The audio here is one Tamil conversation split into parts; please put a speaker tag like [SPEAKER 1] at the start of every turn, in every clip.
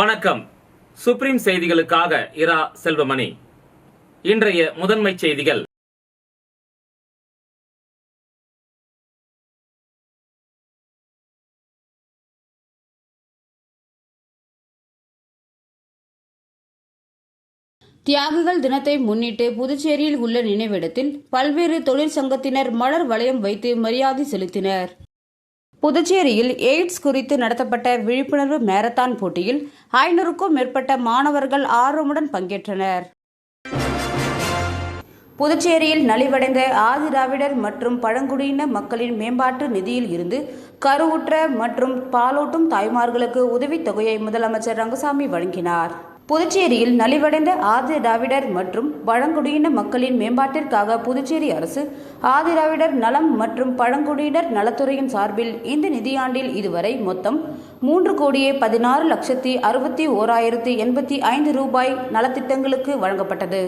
[SPEAKER 1] வணக்கம். சுப்ரீம் செய்திகளுக்காக இரா செல்வமணி. இன்றைய முதன்மை செய்திகள்.
[SPEAKER 2] தியாகிகள் தினத்தை முன்னிட்டு புதுச்சேரியில் உள்ள நினைவிடத்தில் பல்வேறு தொழிற்சங்கத்தினர் மலர் வளையம் வைத்து மரியாதை செலுத்தினர். புதுச்சேரியில் எய்ட்ஸ் குறித்து நடத்தப்பட்ட விழிப்புணர்வு மாரத்தான் போட்டியில் 500க்கும் மேற்பட்ட மாணவர்கள் ஆர்வமுடன் பங்கேற்றனர். புதுச்சேரியில் நலிவடைந்த ஆதிதிராவிடர் மற்றும் பழங்குடியின மக்களின் மேம்பாட்டு நிதியில் இருந்து கருவுற்ற மற்றும் பாலூட்டும் தாய்மார்களுக்கு உதவித்தொகையை முதலமைச்சர் ரங்கசாமி வழங்கினார். புதுச்சேரியில் நலிவடைந்த ஆதிதிராவிடர் மற்றும் பழங்குடியின மக்களின் மேம்பாட்டிற்காக புதுச்சேரி அரசு ஆதிதிராவிடர் நலம் மற்றும் பழங்குடியினர் நலத்துறையின் சார்பில் இந்த நிதியாண்டில் இதுவரை மொத்தம் 3,16,61,085 ரூபாய் நலத்திட்டங்களுக்கு வழங்கப்பட்டது.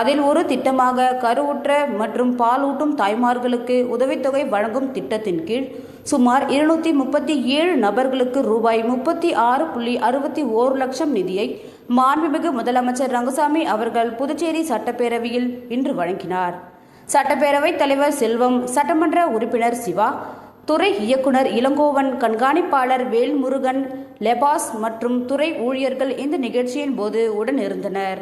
[SPEAKER 2] அதில் ஒரு திட்டமாக கருவுற்ற மற்றும் பாலூட்டும் தாய்மார்களுக்கு உதவித்தொகை வழங்கும் திட்டத்தின் கீழ் சுமார் 237 நபர்களுக்கு ரூபாய் 36.61 லட்சம் நிதியை மாண்புமிகு முதலமைச்சர் ரங்கசாமி அவர்கள் புதுச்சேரி சட்டப்பேரவையில் இன்று வழங்கினார். சட்டப்பேரவைத் தலைவர் செல்வம், சட்டமன்ற உறுப்பினர் சிவா, துறை இயக்குனர் இளங்கோவன், கண்காணிப்பாளர் வேல்முருகன், லெபாஸ் மற்றும் துறை ஊழியர்கள் இந்த நிகழ்ச்சியின் போது உடன் இருந்தனர்.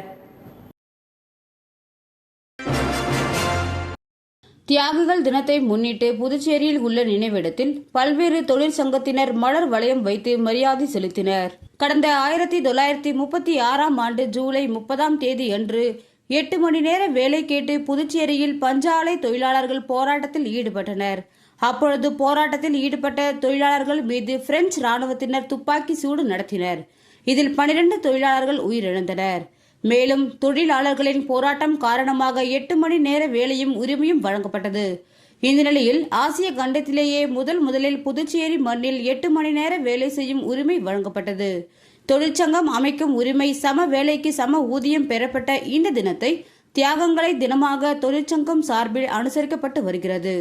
[SPEAKER 2] தியாகிகள் தினத்தை முன்னிட்டு புதுச்சேரியில் உள்ள நினைவிடத்தில் பல்வேறு தொழிற்சங்கத்தினர் மலர் வளையம் வைத்து மரியாதை செலுத்தினர். கடந்த 1936ஆம் ஆண்டு ஜூலை 30ஆம் தேதி அன்று 8 மணி நேர வேலை கேட்டு புதுச்சேரியில் பஞ்சாலை தொழிலாளர்கள் போராட்டத்தில் ஈடுபட்டனர். அப்பொழுது போராட்டத்தில் ஈடுபட்ட தொழிலாளர்கள் மீது பிரெஞ்சு ராணுவத்தினர் துப்பாக்கி சூடு நடத்தினர். இதில் 12 தொழிலாளர்கள் உயிரிழந்தனர். மேலும் தொழிலாளர்களின் போராட்டம் காரணமாக 8 மணி நேர வேலையும் உரிமையும் வழங்கப்பட்டது. இந்த நிலையில் ஆசிய கண்டத்திலேயே முதலில் புதுச்சேரி மண்ணில் 8 மணி நேர வேலை செய்யும் உரிமை வழங்கப்பட்டது. தொழிற்சங்கம் அமைக்கும் உரிமை, சம வேலைக்கு சம ஊதியம் பெறப்பட்ட இந்த தினத்தை தியாகங்களை தினமாக தொழிற்சங்கம் சார்பில் அனுசரிக்கப்பட்டு வருகிறது.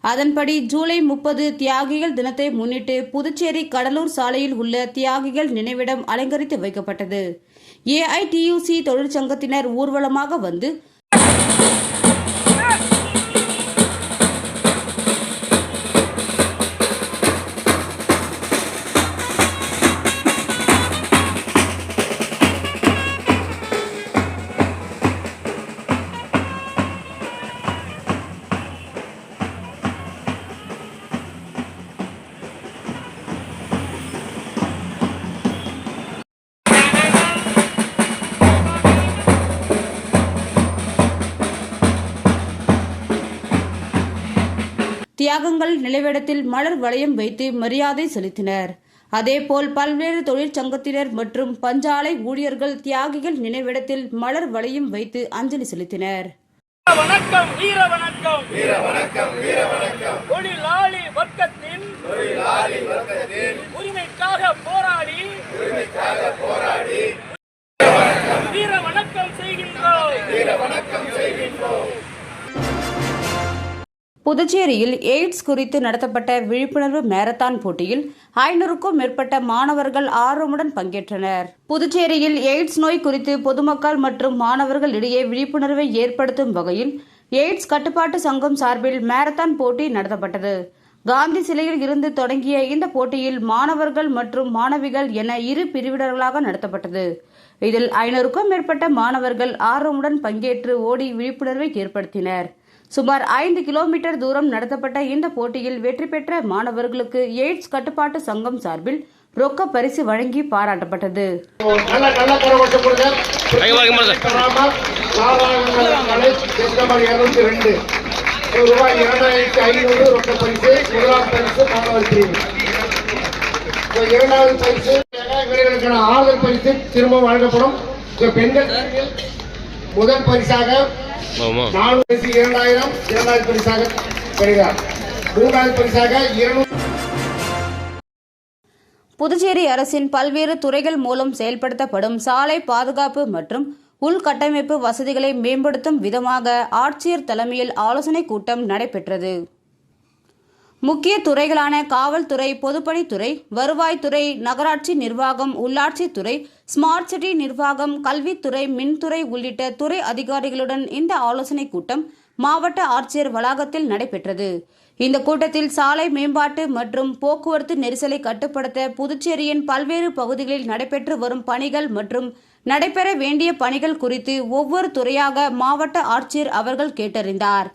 [SPEAKER 2] அதன்படி ஜூலை 30 தியாகிகள் தினத்தை முன்னிட்டு புதுச்சேரி கடலூர் சாலையில் உள்ள தியாகிகள் நினைவிடம் அலங்கரித்து வைக்கப்பட்டது. ஏஐடியூசி தொழிற்சங்கத்தினர் ஊர்வலமாக வந்து தியாகங்கள் நினைவிடத்தில் மலர் வளையம் வைத்து மரியாதை செலுத்தினர். அதேபோல் பல்வேறு தொழிற்சங்கத்தினர் மற்றும் பஞ்சாலை ஊழியர்கள் தியாகிகள் நினைவிடத்தில் மலர் வளையம் வைத்து அஞ்சலி செலுத்தினர்.
[SPEAKER 3] வணக்கம், வீர வணக்கம், வீர வணக்கம், வீர வணக்கம். தொழிலாளி வர்க்கத்தின் உரிமைக்காக போராடி வீர வணக்கம் செய்கின்றோம், வீர வணக்கம் செய்கின்றோம்.
[SPEAKER 2] புதுச்சேரியில் எய்ட்ஸ் குறித்து நடத்தப்பட்ட விழிப்புணர்வு மாரத்தான் போட்டியில் 500க்கும் மேற்பட்ட மாணவர்கள் ஆர்வமுடன் பங்கேற்றனர். புதுச்சேரியில் எய்ட்ஸ் நோய் குறித்து பொதுமக்கள் மற்றும் மாணவர்கள் இடையே விழிப்புணர்வை ஏற்படுத்தும் வகையில் எய்ட்ஸ் கட்டுப்பாட்டு சங்கம் சார்பில் மாரத்தான் போட்டி நடத்தப்பட்டது. காந்தி சிலையில் இருந்து தொடங்கிய இந்த போட்டியில் மாணவர்கள் மற்றும் மாணவிகள் என 2 பிரிவினர்களாக நடத்தப்பட்டது. இதில் 500க்கும் மேற்பட்ட மாணவர்கள் ஆர்வமுடன் பங்கேற்று ஓடி விழிப்புணர்வை ஏற்படுத்தினர். சுமார் 5 கிலோமீட்டர் தூரம் நடத்தப்பட்ட இந்த போட்டியில் வெற்றி பெற்ற மாணவர்களுக்கு எய்ட்ஸ் கட்டுப்பாட்டு சங்கம் சார்பில் ரொக்க பரிசு வழங்கி பாராட்டப்பட்டது.
[SPEAKER 4] ஆறுதல் பரிசு திரும்ப வழங்கப்படும். பெண்கள் முதல் பரிசாக 4,000, 2,000 பரிசாக பெறுகிறார். 3வது பரிசாக 200.
[SPEAKER 2] புதுச்சேரி அரசின் பல்வேறு துறைகள் மூலம் செயல்படுத்தப்படும் சாலை பாதுகாப்பு மற்றும் உள்கட்டமைப்பு வசதிகளை மேம்படுத்தும் விதமாக ஆட்சியர் தலைமையில் ஆலோசனை கூட்டம் நடைபெற்றது. முக்கிய துறைகளான காவல்துறை, பொதுப்பணித்துறை, வருவாய்த்துறை, நகராட்சி நிர்வாகம், உள்ளாட்சித்துறை, ஸ்மார்ட் சிட்டி நிர்வாகம், கல்வித்துறை, மின்துறை உள்ளிட்ட துறை அதிகாரிகளுடன் இந்த ஆலோசனைக் கூட்டம் மாவட்ட ஆட்சியர் வளாகத்தில் நடைபெற்றது. இந்த கூட்டத்தில் சாலை மேம்பாட்டு மற்றும் போக்குவரத்து நெரிசலை கட்டுப்படுத்த புதுச்சேரியின் பல்வேறு பகுதிகளில் நடைபெற்று வரும் பணிகள் மற்றும் நடைபெற வேண்டிய பணிகள் குறித்து ஒவ்வொரு துறையாக மாவட்ட ஆட்சியர் அவர்கள் கேட்டறிந்தார்.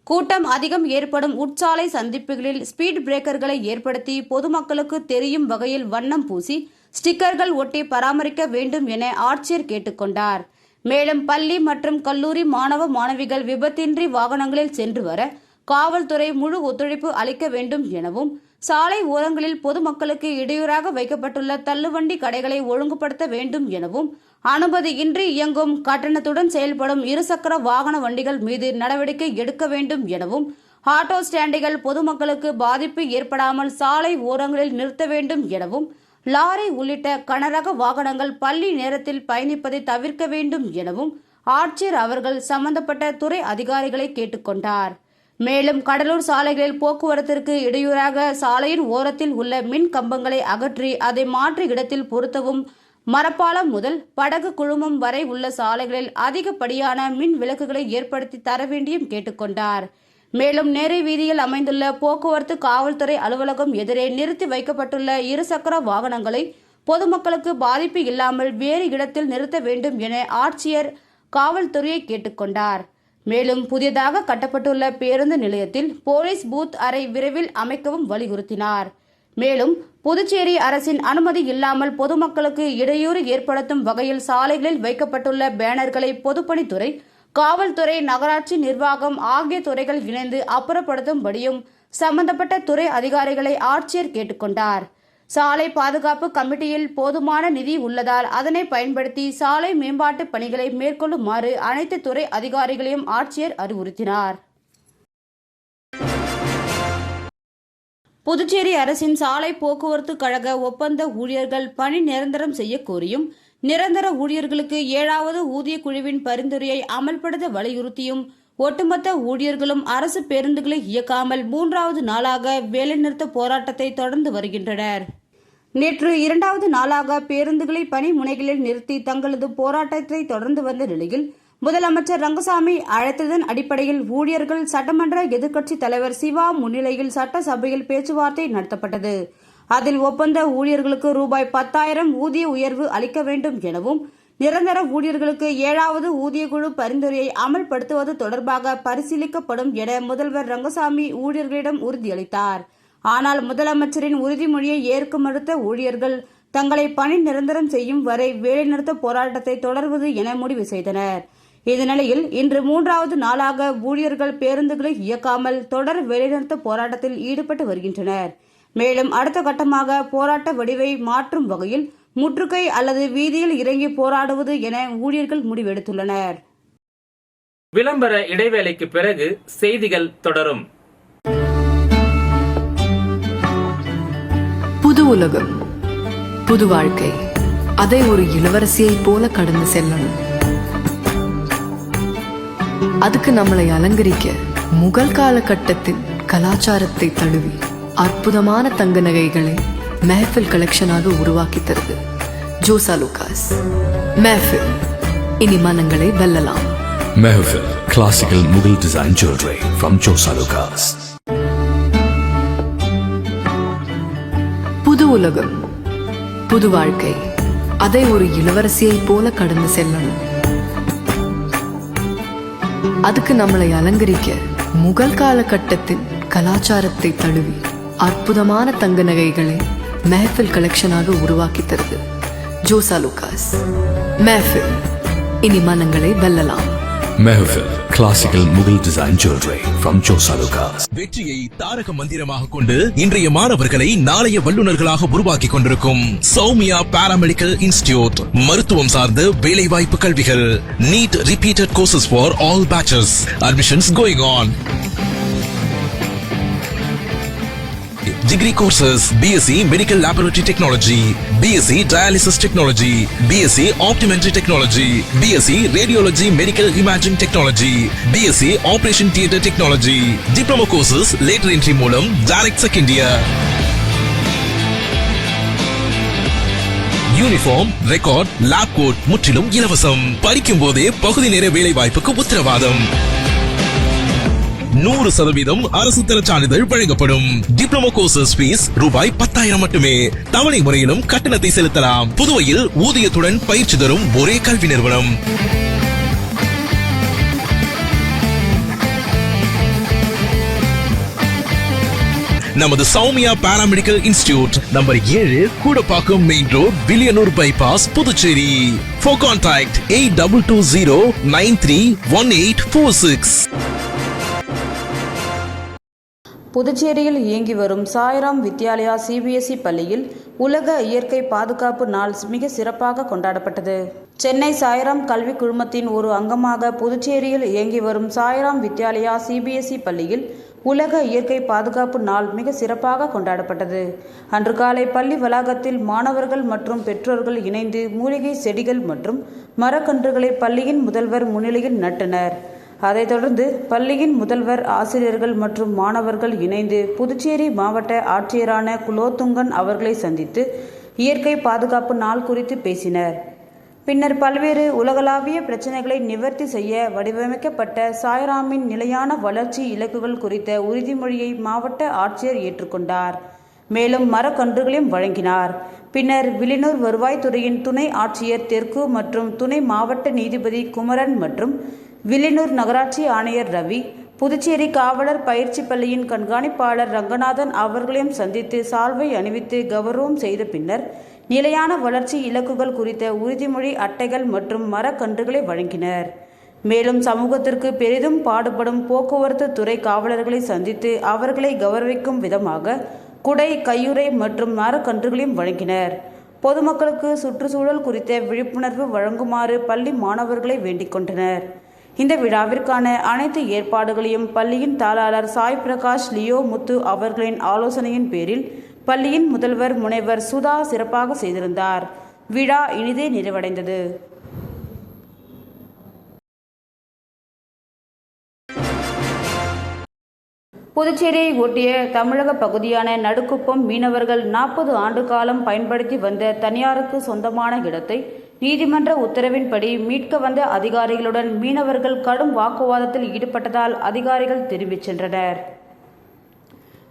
[SPEAKER 2] கூட்டம் அதிகம் ஏற்படும் உட்சாலை சந்திப்புகளில் ஸ்பீட் பிரேக்கர்களை ஏற்படுத்தி பொதுமக்களுக்கு தெரியும் வகையில் வண்ணம் பூசி ஸ்டிக்கர்கள் ஒட்டி பராமரிக்க வேண்டும் என ஆட்சியர் கேட்டுக்கொண்டார். மேலும் பள்ளி மற்றும் கல்லூரி மாணவ மாணவிகள் விபத்தின்றி வாகனங்களில் சென்று வர காவல்துறை முழு ஒத்துழைப்பு அளிக்க வேண்டும் எனவும், சாலை ஓரங்களில் பொதுமக்களுக்கு இடையூறாக வைக்கப்பட்டுள்ள தள்ளுவண்டி கடைகளை ஒழுங்குபடுத்த வேண்டும் எனவும், அனுமதியின்றி இயங்கும் கட்டணத்துடன் செயல்படும் இருசக்கர வாகன வண்டிகள் மீது நடவடிக்கை எடுக்க வேண்டும் எனவும், ஆட்டோ ஸ்டாண்டுகள் பொதுமக்களுக்கு பாதிப்பு ஏற்படாமல் சாலை ஓரங்களில் நிறுத்த வேண்டும் எனவும், லாரி உள்ளிட்ட கனரக வாகனங்கள் பள்ளி நேரத்தில் பயணிப்பதை தவிர்க்க வேண்டும் எனவும் ஆட்சியர் அவர்கள் சம்பந்தப்பட்ட துறை அதிகாரிகளை கேட்டுக்கொண்டார். மேலும் கடலூர் சாலைகளில் போக்குவரத்திற்கு இடையூறாக சாலையின் ஓரத்தில் உள்ள மின் கம்பங்களை அகற்றி அதை மாற்று இடத்தில் பொருத்தவும், மரப்பாலம் முதல் படகு குழுமம் வரை உள்ள சாலைகளில் அதிகப்படியான மின் விளக்குகளை ஏற்படுத்தி தர வேண்டியும் கேட்டுக்கொண்டார். மேலும் நேரு வீதியில் அமைந்துள்ள போக்குவரத்து காவல்துறை அலுவலகம் எதிரே நிறுத்தி வைக்கப்பட்டுள்ள இருசக்கர வாகனங்களை பொதுமக்களுக்கு பாதிப்பு இல்லாமல் வேறு இடத்தில் நிறுத்த வேண்டும் என ஆட்சியர் காவல்துறையை கேட்டுக்கொண்டார். மேலும் புதியதாக கட்டப்பட்டுள்ள பேருந்து நிலையத்தில் போலீஸ் பூத் அறை விரைவில் அமைக்கவும் வலியுறுத்தினார். மேலும் புதுச்சேரி அரசின் அனுமதி இல்லாமல் பொதுமக்களுக்கு இடையூறு ஏற்படுத்தும் வகையில் சாலைகளில் வைக்கப்பட்டுள்ள பேனர்களை பொதுப்பணித்துறை, காவல்துறை, நகராட்சி நிர்வாகம் ஆகிய துறைகள் இணைந்து அப்புறப்படுத்தும்படியும் சம்பந்தப்பட்ட துறை அதிகாரிகளை ஆட்சியர் கேட்டுக்கொண்டார். சாலை பாதுகாப்பு கமிட்டியில் போதுமான நிதி உள்ளதால் அதனை பயன்படுத்தி சாலை மேம்பாட்டு பணிகளை மேற்கொள்ளுமாறு அனைத்து துறை அதிகாரிகளையும் ஆட்சியர் அறிவுறுத்தினார். புதுச்சேரி அரசின் சாலை போக்குவரத்து கழக ஒப்பந்த ஊழியர்கள் பணி நிரந்தரம் செய்ய கோரியும், நிரந்தர ஊழியர்களுக்கு 7வது ஊதிய குழுவின் பரிந்துரையை அமல்படுத்த வலியுறுத்தியும் ஒட்டுமொத்த ஊழியர்களும் அரசு பேருந்துகளை இயக்காமல் 3வது நாளாக வேலைநிறுத்த போராட்டத்தை தொடர்ந்து வருகின்றனர். நேற்று 2வது நாளாக பேருந்துகளை பணி முனைகளில் நிறுத்தி தங்களது போராட்டத்தை தொடர்ந்து வந்த நிலையில் முதலமைச்சர் ரங்கசாமி அழைத்ததன் அடிப்படையில் ஊழியர்கள் சட்டமன்ற எதிர்க்கட்சித் தலைவர் சிவா முன்னிலையில் சட்டசபையில் பேச்சுவார்த்தை நடத்தப்பட்டது. அதில் ஒப்பந்த ஊழியர்களுக்கு ரூபாய் 10,000 ஊதிய உயர்வு அளிக்க வேண்டும் எனவும், நிரந்தர ஊழியர்களுக்கு 7வது ஊதியக்குழு பரிந்துரையை அமல்படுத்துவது தொடர்பாக பரிசீலிக்கப்படும் என முதல்வர் ரங்கசாமி ஊழியர்களிடம் உறுதியளித்தார். ஆனால் முதலமைச்சரின் உறுதிமொழியை ஏற்க மறுத்த ஊழியர்கள் தங்களை பணி நிரந்தரம் செய்யும் வரை வேலைநிறுத்த போராட்டத்தை தொடர்வது என முடிவு செய்தனர். இந்நிலையில் இன்று 3வது நாளாக ஊழியர்கள் பேருந்துகளை இயக்காமல் தொடர் வேலைநிறுத்த போராட்டத்தில் ஈடுபட்டு வருகின்றனர். மேலும் அடுத்த கட்டமாக போராட்ட வடிவை மாற்றும் வகையில் முற்றுகை அல்லது வீதியில் இறங்கி போராடுவது என ஊழியர்கள் முடிவெடுத்துள்ளனர்.
[SPEAKER 1] விளம்பர இடைவேளைக்கு பிறகு செய்திகள் தொடரும்.
[SPEAKER 5] புது உலகம், புது வாழ்க்கை, அதை ஒரு இளவரசியை போல கடந்து செல்லணும். அதுக்கு நம்மளை அலங்கரிக்க முகல் காலகட்டத்தின் கலாச்சாரத்தை தழுவி அற்புதமான தங்க நகைகளை மெஹஃபில் கலெக்ஷனாக உருவாக்கி தருது ஜோசா லூகாஸ். மெஹஃபில், இனி மனங்களை வெல்லலாம்.
[SPEAKER 6] Mehfil, classical Mughal design jewelry from Josa Lucas.
[SPEAKER 5] புது உலகம், புது வாழ்க்கை, அதை ஒரு இளவரசியை போல கடந்து செல்லணும். அதுக்கு நம்மளை அலங்கரிக்க முகல் காலகட்டத்தின் கலாச்சாரத்தை தழுவி அற்புதமான தங்க நகைகளை மெஹஃபில் கலெக்ஷனாக உருவாக்கி தருது ஜோசா லூகாஸ். மெஹஃபில், இனி மனங்களை வெல்லலாம்.
[SPEAKER 6] Mehfil, classical Mughal design jewelry from Josa Lucas.
[SPEAKER 7] வெற்றியை தாரக மந்திரமாக கொண்டு இன்றைய மாணவர்களை நாளைய வல்லுநர்களாக உருவாக்கி கொண்டிருக்கும் சௌமியா பாராமெடிக்கல் இன்ஸ்டிடியூட். மருத்துவம் சார்ந்த வேலை வாய்ப்பு கல்விகள். NEET repeated courses for all batches. Admissions going on. Degree courses BSc Medical Laboratory Technology, BSc Dialysis Technology, BSc Optometry Technology, BSc Radiology Medical Imaging Technology, BSc Operation Theatre Technology. Diploma courses later entry மூலம் direct second year. Uniform, record, lab coat முற்றிலும் இலவசம். படிக்கும் போதே பகுதி நேர வேலை வாய்ப்புக்கு உத்தரவாதம். 100% அரசு தர சான்றிதழ் வழங்கப்படும். டிப்ளமோ கோர்சஸ் ஃபீஸ் ரூபாய் 10,000 மட்டுமே. தவணை முறையிலும் கட்டணத்தை செலுத்தலாம். புதுவையில் ஊதியத்துடன் பயிற்சி தரும் ஒரே கல்வி நிறுவனம். நமது Soumya paramedical institute number 7 Koodapakkam main road, Villianur bypass, Puducherry. For contact 8220931846.
[SPEAKER 2] புதுச்சேரியில் இயங்கி வரும் சாய்ராம் வித்யாலயா சிபிஎஸ்இ பள்ளியில் உலக இயற்கை பாதுகாப்பு நாள் மிக சிறப்பாக கொண்டாடப்பட்டது. சென்னை சாய்ராம் கல்வி குழுமத்தின் ஒரு அங்கமாக புதுச்சேரியில் இயங்கி வரும் சாய்ராம் வித்யாலயா சிபிஎஸ்இ பள்ளியில் உலக இயற்கை பாதுகாப்பு நாள் மிக சிறப்பாக கொண்டாடப்பட்டது. அன்று காலை பள்ளி வளாகத்தில் மாணவர்கள் மற்றும் பெற்றோர்கள் இணைந்து மூலிகை செடிகள் மற்றும் மரக்கன்றுகளை பள்ளியின் முதல்வர் முன்னிலையில் நட்டனர். அதைத் தொடர்ந்து பள்ளியின் முதல்வர், ஆசிரியர்கள் மற்றும் மாணவர்கள் இணைந்து புதுச்சேரி மாவட்ட ஆட்சியரான குலோத்துங்கன் அவர்களை சந்தித்து இயற்கை பாதுகாப்பு நாள் குறித்து பேசினர். பின்னர் பல்வேறு உலகளாவிய பிரச்சனைகளை நிவர்த்தி செய்ய வடிவமைக்கப்பட்ட சாய்ராமின் நிலையான வளர்ச்சி இலக்குகள் குறித்த உறுதிமொழியை மாவட்ட ஆட்சியர் ஏற்றுக்கொண்டார். மேலும் மரக்கன்றுகளையும் வழங்கினார். பின்னர் வில்லியனூர் வருவாய்த்துறையின் துணை ஆட்சியர் தெற்கு மற்றும் துணை மாவட்ட நீதிபதி குமரன் மற்றும் வில்லியனூர் நகராட்சி ஆணையர் ரவி, புதுச்சேரி காவலர் பயிற்சி பள்ளியின் கண்காணிப்பாளர் ரங்கநாதன் அவர்களையும் சந்தித்து சால்வை அணிவித்து கௌரவம் செய்த பின்னர் நிலையான வளர்ச்சி இலக்குகள் குறித்த உறுதிமொழி அட்டைகள் மற்றும் மரக்கன்றுகளை வழங்கினர். மேலும் சமூகத்திற்கு பெரிதும் பாடுபடும் போக்குவரத்து துறை காவலர்களை சந்தித்து அவர்களை கௌரவிக்கும் விதமாக குடை, கையுறை மற்றும் மரக்கன்றுகளையும் வழங்கினர். பொதுமக்களுக்கு சுற்றுச்சூழல் குறித்த விழிப்புணர்வு வழங்குமாறு பள்ளி மாணவர்களை வேண்டிக் கொண்டனர். இந்த விழாவிற்கான அனைத்து ஏற்பாடுகளையும் பள்ளியின் தாளாளர் சாய் பிரகாஷ் லியோ முத்து அவர்களின் ஆலோசனையின் பேரில் பள்ளியின் முதல்வர் முனைவர் சுதா சிறப்பாக செய்திருந்தார். விழா இனிதே நிறைவடைந்தது. புதுச்சேரியை ஒட்டிய தமிழக பகுதியான நடுக்குப்பம் மீனவர்கள் 40 ஆண்டு காலம் பயன்படுத்தி வந்த தனியாருக்கு சொந்தமான இடத்தை நீதிமன்ற உத்தரவின்படி மீட்க வந்த அதிகாரிகளுடன் மீனவர்கள் கடும் வாக்குவாதத்தில் ஈடுபட்டதால் அதிகாரிகள் திரும்பிச் சென்றனர்.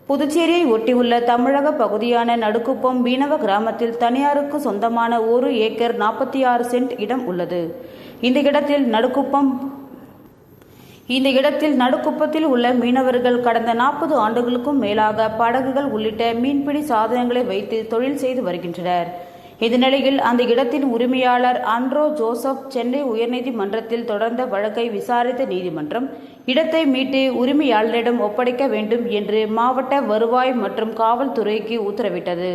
[SPEAKER 2] புதுச்சேரியை ஒட்டியுள்ள தமிழக பகுதியான நடுக்குப்பம் மீனவ கிராமத்தில் தனியாருக்கு சொந்தமான 1 ஏக்கர் 46 சென்ட் இடம் உள்ளது. இந்த இடத்தில் நடுக்குப்பத்தில் உள்ள மீனவர்கள் கடந்த 40 ஆண்டுகளுக்கும் மேலாக படகுகள் உள்ளிட்ட மீன்பிடி சாதனங்களை வைத்து தொழில் செய்து வருகின்றனர். இந்நிலையில் அந்த இடத்தின் உரிமையாளர் அன்ட்ரோ ஜோசப் சென்னை உயர்நீதிமன்றத்தில் தொடர்ந்த வழக்கை விசாரித்த நீதிமன்றம் இடத்தை மீட்டு உரிமையாளரிடம் ஒப்படைக்க வேண்டும் என்று மாவட்ட வருவாய் மற்றும் காவல்துறைக்கு உத்தரவிட்டது.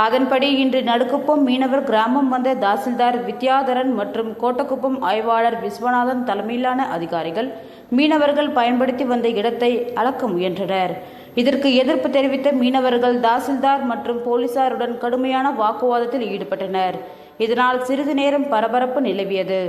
[SPEAKER 2] அதன்படி இன்று நடுக்குப்பம் மீனவர் கிராமம் வந்த தாசில்தார் வித்யாதரன் மற்றும் கோட்டக்குப்பம் ஆய்வாளர் விஸ்வநாதன் தலைமையிலான அதிகாரிகள் மீனவர்கள் பயன்படுத்தி வந்த இடத்தை அளக்க முயன்றனர். இதற்கு எதிர்ப்பு தெரிவித்த மீனவர்கள் தாசில்தார் மற்றும் போலீசாருடன் கடுமையான வாக்குவாதத்தில் ஈடுபட்டனர். இதனால் சிறிது நேரம் பரபரப்பு நிலவியது.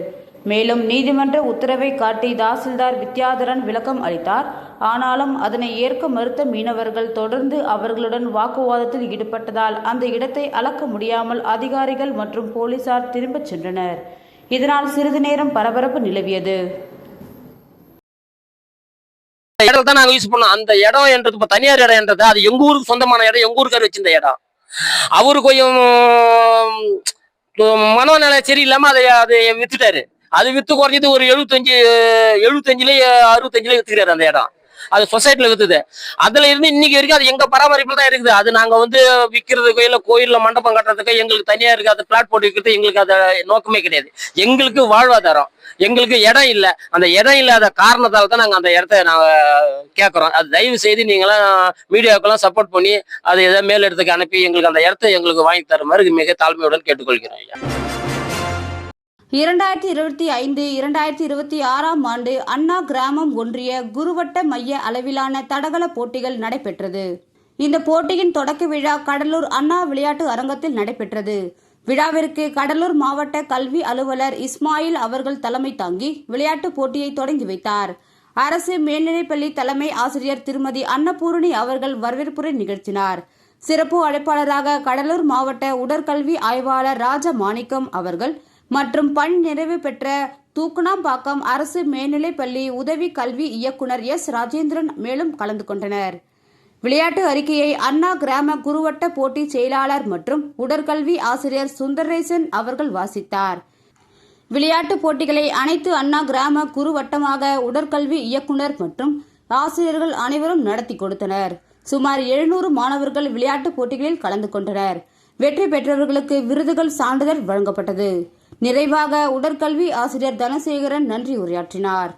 [SPEAKER 2] மேலும் நீதிமன்ற உத்தரவை காட்டி தாசில்தார் வித்யாதரன் விளக்கம் அளித்தார். ஆனாலும் அதனை ஏற்க மறுத்த மீனவர்கள் தொடர்ந்து அவர்களுடன் வாக்குவாதத்தில் ஈடுபட்டதால் அந்த இடத்தை அளக்க முடியாமல் அதிகாரிகள் மற்றும் போலீசார் திரும்பச் சென்றனர். இதனால் சிறிது நேரம் பரபரப்பு நிலவியது.
[SPEAKER 3] இடம் தான் நாங்க யூஸ் பண்ணோம். அந்த இடம் என்றது இப்ப தனியார் இடம் என்றது அது எங்க ஊருக்கு சொந்தமான இடம், எங்க ஊருக்கார் வச்சிருந்த இடம். அவரு கொஞ்சம் மனநிலை சரியில்லாம அதை வித்துட்டாரு. அது வித்து குறைஞ்சது ஒரு 75 65 வித்துக்கிறாரு அந்த இடம். அது சொசைட்டில வித்துது. அதுல இருந்து இன்னைக்கு வரைக்கும் அது எங்க பராமரிப்புல தான் இருக்குது. அது நாங்க விற்கிறதுக்கோ இல்ல கோயில்ல மண்டபம் கட்டுறதுக்கோ எங்களுக்கு தனியா இருக்கு. அது பிளாட் போட்டு விற்கிறது எங்களுக்கு அது நோக்கமே கிடையாது. எங்களுக்கு வாழ்வாதாரம், எங்களுக்கு இடம் இல்லை. அந்த இடம் இல்லாத காரணத்தால தான் நாங்க அந்த இடத்த நாங்க கேட்கறோம். அது தயவு செய்து நீங்களாம் மீடியாவுக்கெல்லாம் சப்போர்ட் பண்ணி அதை ஏதாவது மேல் இடத்துக்கு அனுப்பி எங்களுக்கு அந்த இடத்த எங்களுக்கு வாங்கி தர மாதிரி மிக தாழ்மையுடன் கேட்டுக்கொள்கிறோம்.
[SPEAKER 2] 2025-2026 ஆண்டு அண்ணா கிராமம் ஒன்றிய குருவட்ட மைய அளவிலான தடகள போட்டிகள் நடைபெற்றது. இந்த போட்டியின் தொடக்க விழா கடலூர் அண்ணா விளையாட்டு அரங்கத்தில் நடைபெற்றது. விழாவிற்கு கடலூர் மாவட்ட கல்வி அலுவலர் இஸ்மாயில் அவர்கள் தலைமை தாங்கி விளையாட்டுப் போட்டியை தொடங்கி வைத்தார். அரசு மேல்நிலைப்பள்ளி தலைமை ஆசிரியர் திருமதி அன்னபூரணி அவர்கள் வரவேற்புரை நிகழ்த்தினார். சிறப்பு அழைப்பாளராக கடலூர் மாவட்ட உடற்கல்வி ஆய்வாளர் ராஜமாணிக்கம் அவர்கள் மற்றும் பணி நிறைவு பெற்ற தூக்குனாம்பாக்கம் அரசு மேல்நிலைப்பள்ளி உதவி கல்வி இயக்குனர் எஸ் ராஜேந்திரன் மேலும் கலந்து கொண்டனர். விளையாட்டு அறிக்கையை அண்ணா கிராம குறுவட்ட போட்டி செயலாளர் மற்றும் உடற்கல்வி ஆசிரியர் சுந்தரேசன் அவர்கள் வாசித்தார். விளையாட்டுப் போட்டிகளை அனைத்து அண்ணா கிராம குறுவட்டமாக உடற்கல்வி இயக்குனர் மற்றும் ஆசிரியர்கள் அனைவரும் நடத்தி கொடுத்தனர். சுமார் 700 மாணவர்கள் விளையாட்டுப் போட்டிகளில் கலந்து கொண்டனர். வெற்றி பெற்றவர்களுக்கு விருதுகள், சான்றிதழ் வழங்கப்பட்டது. நிறைவாக உடற்கல்வி ஆசிரியர் தனசேகரன் நன்றி உரையாற்றினார்.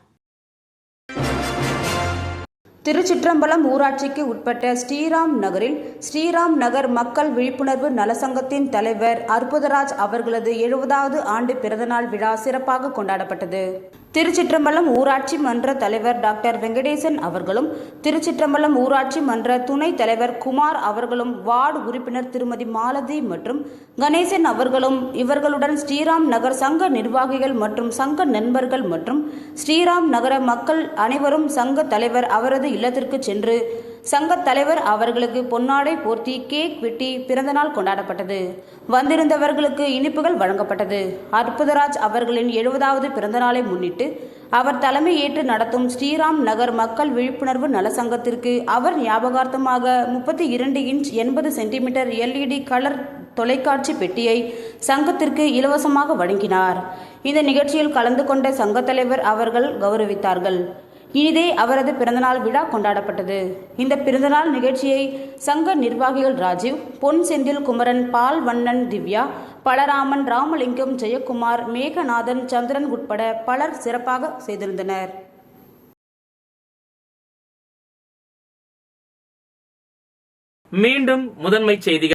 [SPEAKER 2] திருச்சிற்றம்பலம் ஊராட்சிக்கு உட்பட்ட ஸ்ரீராம் நகரில் ஸ்ரீராம் நகர் மக்கள் விழிப்புணர்வு நலசங்கத்தின் தலைவர் அற்புதராஜ் அவர்களது 70வது ஆண்டு பிறந்தநாள் விழா சிறப்பாக கொண்டாடப்பட்டது. திருச்சிற்றம்பலம் ஊராட்சி மன்ற தலைவர் டாக்டர் வெங்கடேசன் அவர்களும் திருச்சிற்றம்பலம் ஊராட்சி மன்ற துணைத் தலைவர் குமார் அவர்களும் வார்டு உறுப்பினர் திருமதி மாலதி மற்றும் கணேசன் அவர்களும் இவர்களுடன் ஸ்ரீராம் நகர் சங்க நிர்வாகிகள் மற்றும் சங்க நண்பர்கள் மற்றும் ஸ்ரீராம் நகர மக்கள் அனைவரும் சங்க தலைவர் அவரது இல்லத்திற்கு சென்று சங்க தலைவர் அவர்களுக்கு பொன்னாடை போர்த்தி கேக் வெட்டி பிறந்தநாள் கொண்டாடப்பட்டது. வந்திருந்தவர்களுக்கு இனிப்புகள் வழங்கப்பட்டது. அற்புதராஜ் அவர்களின் 70வது பிறந்தநாளை முன்னிட்டு அவர் தலைமை ஏற்று நடத்தும் ஸ்ரீராம் நகர் மக்கள் விழிப்புணர்வு நலசங்கத்திற்கு அவர் ஞாபகார்த்தமாக 32 இன்ச் 80 சென்டிமீட்டர் LED கலர் தொலைக்காட்சி பெட்டியை சங்கத்திற்கு இலவசமாக வழங்கினார். இந்த நிகழ்ச்சியில் கலந்து கொண்ட சங்க தலைவர் அவர்கள் கௌரவித்தார்கள். இனிதே அவரது பிறந்தநாள் விழா கொண்டாடப்பட்டது. இந்த பிறந்தநாள் நிகழ்ச்சியை சங்க நிர்வாகிகள் ராஜீவ், பொன் செந்தில் குமரன், பால் வண்ணன், திவ்யா, பலராமன், ராமலிங்கம், ஜெயக்குமார், மேகநாதன், சந்திரன் உட்பட பலர் சிறப்பாக செய்திருந்தனர்.
[SPEAKER 1] மீண்டும் முதன்மை செய்திகள்.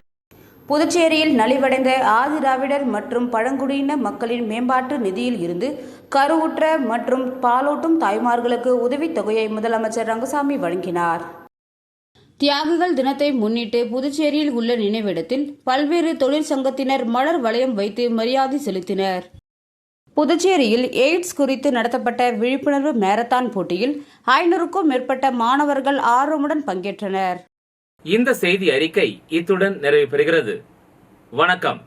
[SPEAKER 2] புதுச்சேரியில் நலிவடைந்த ஆதிதிராவிடர் மற்றும் பழங்குடியின மக்களின் மேம்பாட்டு நிதியில் இருந்து கருவுற்ற மற்றும் பாலூட்டும் தாய்மார்களுக்கு உதவித்தொகையை முதலமைச்சர் ரங்கசாமி வழங்கினார். தியாகிகள் தினத்தை முன்னிட்டு புதுச்சேரியில் உள்ள நினைவிடத்தில் பல்வேறு தொழிற்சங்கத்தினர் மலர் வளையம் வைத்து மரியாதை செலுத்தினர். புதுச்சேரியில் எய்ட்ஸ் குறித்து நடத்தப்பட்ட விழிப்புணர்வு மாரத்தான் போட்டியில் 500க்கும் மேற்பட்ட மாணவர்கள் ஆர்வமுடன் பங்கேற்றனர்.
[SPEAKER 1] இந்த செய்தி அறிக்கை இத்துடன் நிறைவு பெறுகிறது. வணக்கம்.